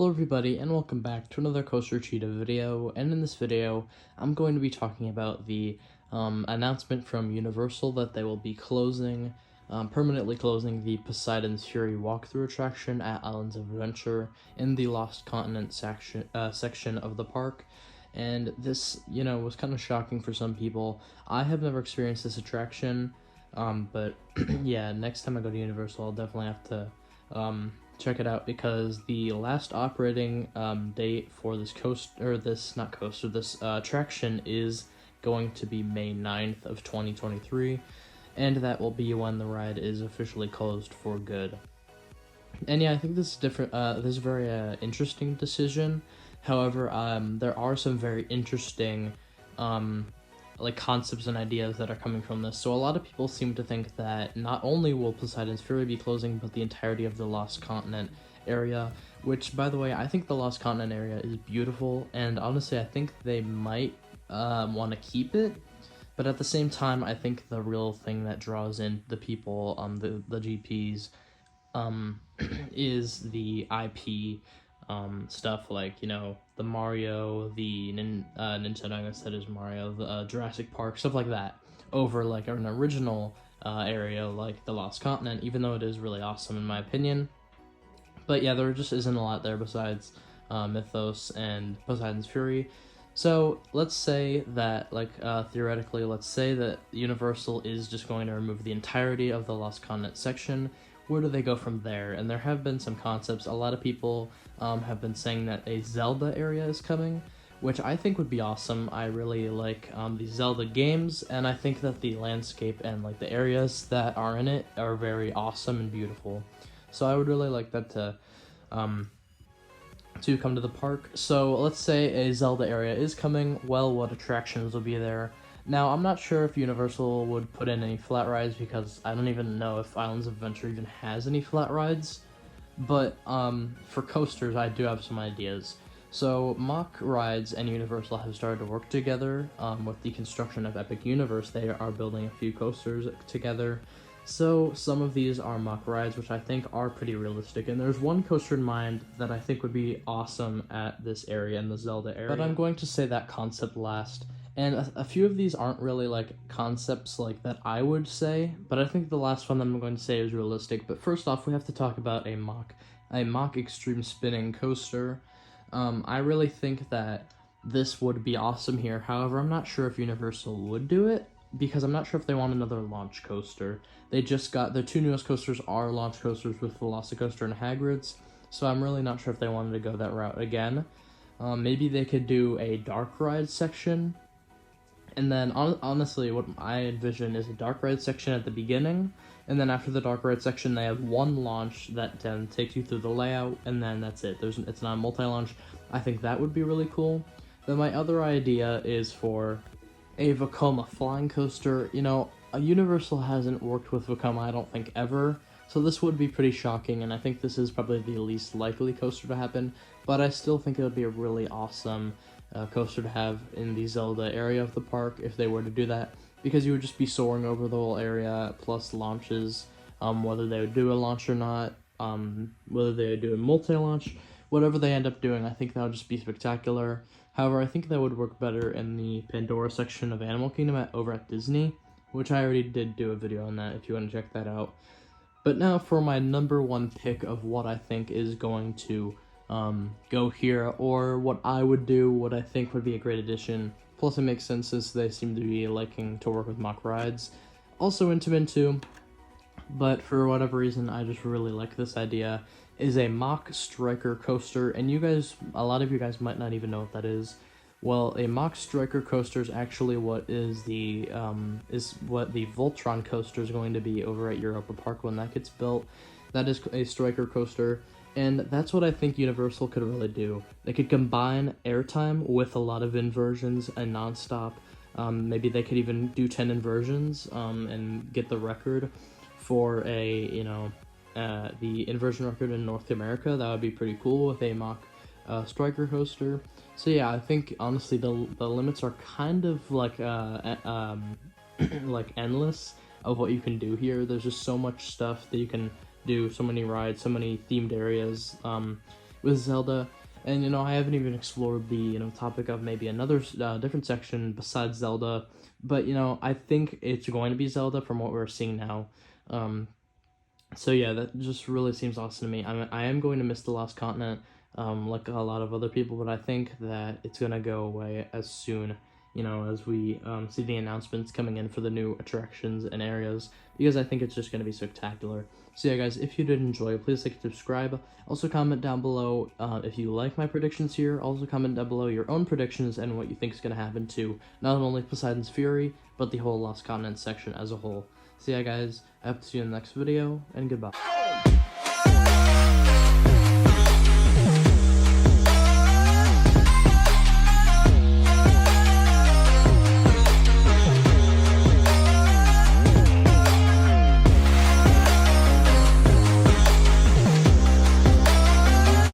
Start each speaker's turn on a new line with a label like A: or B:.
A: Hello everybody and welcome back to another Coaster Cheetah video, and in this video I'm going to be talking about the announcement from Universal that they will be permanently closing the Poseidon's Fury walkthrough attraction at Islands of Adventure in the Lost Continent section of the park. And this, was kind of shocking for some people. I have never experienced this attraction, but yeah, next time I go to Universal I'll definitely have to check it out, because the last operating date for this attraction is going to be May 9th of 2023, and that will be when the ride is officially closed for good. And yeah, I think this is different. This is a very interesting decision. However, there are some very interesting concepts and ideas that are coming from this. So a lot of people seem to think that not only will Poseidon's Fury be closing, but the entirety of the Lost Continent area, which, by the way, I think the Lost Continent area is beautiful, and honestly I think they might want to keep it, but at the same time I think the real thing that draws in the people, the GPs, is the IP stuff, like, the Mario, the Nintendo, I guess that is Mario, the Jurassic Park, stuff like that, over like an original area like the Lost Continent, even though it is really awesome in my opinion. But yeah, there just isn't a lot there besides Mythos and Poseidon's Fury. So let's say that, theoretically, let's say that Universal is just going to remove the entirety of the Lost Continent section. Where do they go from there? And there have been some concepts. A lot of people have been saying that a Zelda area is coming, which I think would be awesome. I really like the Zelda games, and I think that the landscape and the areas that are in it are very awesome and beautiful. So I would really like that to come to the park. So let's say a Zelda area is coming. Well, what attractions will be there? Now, I'm not sure if Universal would put in any flat rides, because I don't even know if Islands of Adventure even has any flat rides. But for coasters, I do have some ideas. So Mach Rides and Universal have started to work together with the construction of Epic Universe. They are building a few coasters together. So some of these are Mach Rides, which I think are pretty realistic. And there's one coaster in mind that I think would be awesome at this area, in the Zelda area. But I'm going to say that concept last. And a few of these aren't really concepts that I would say, but I think the last one that I'm going to say is realistic. But first off, we have to talk about a Mach Extreme Spinning coaster. I really think that this would be awesome here. However, I'm not sure if Universal would do it, because I'm not sure if they want another launch coaster. They just got their two newest coasters are launch coasters with Velocicoaster and Hagrid's, so I'm really not sure if they wanted to go that route again. Maybe they could do a dark ride section. And then, honestly, what I envision is a dark ride section at the beginning, and then after the dark ride section, they have one launch that then takes you through the layout, and then that's it. It's not a multi-launch. I think that would be really cool. Then my other idea is for a Vekoma flying coaster. Universal hasn't worked with Vekoma, I don't think, ever, so this would be pretty shocking, and I think this is probably the least likely coaster to happen, but I still think it would be a really awesome coaster to have in the Zelda area of the park if they were to do that, because you would just be soaring over the whole area, plus launches, whether they would do a launch or not, whether they would do a multi-launch, whatever they end up doing, I think that would just be spectacular. However, I think that would work better in the Pandora section of Animal Kingdom over at Disney, which I already did do a video on that if you want to check that out. But now for my number one pick of what I think is going to go here, or what I would do, what I think would be a great addition. Plus it makes sense since they seem to be liking to work with Mach Rides. Also into Mintu, but for whatever reason I just really like this idea, is a Mach Striker coaster, and a lot of you guys might not even know what that is. Well, a Mach Striker coaster is actually what the Voltron coaster is going to be over at Europa Park when that gets built. That is a Striker coaster, and that's what I think Universal could really do. They could combine airtime with a lot of inversions and non-stop. Maybe they could even do 10 inversions and get the record for the inversion record in North America. That would be pretty cool with a Mach Striker coaster. So yeah, I think honestly the limits are kind of endless of what you can do here. There's just so much stuff that you can do, so many rides, so many themed areas. with Zelda. And, you know, I haven't even explored the, you know, topic of maybe another different section besides Zelda. But, you know, I think it's going to be Zelda from what we're seeing now. So yeah, that just really seems awesome to me. I am going to miss the Lost Continent, like a lot of other people, but I think that it's going to go away as soon, you know, as we see the announcements coming in for the new attractions and areas, because I think it's just going to be spectacular. So yeah, guys, if you did enjoy, please like and subscribe. Also comment down below if you like my predictions here. Also comment down below your own predictions and what you think is going to happen to not only Poseidon's Fury, but the whole Lost Continent section as a whole. So yeah, guys, I hope to see you in the next video, and goodbye.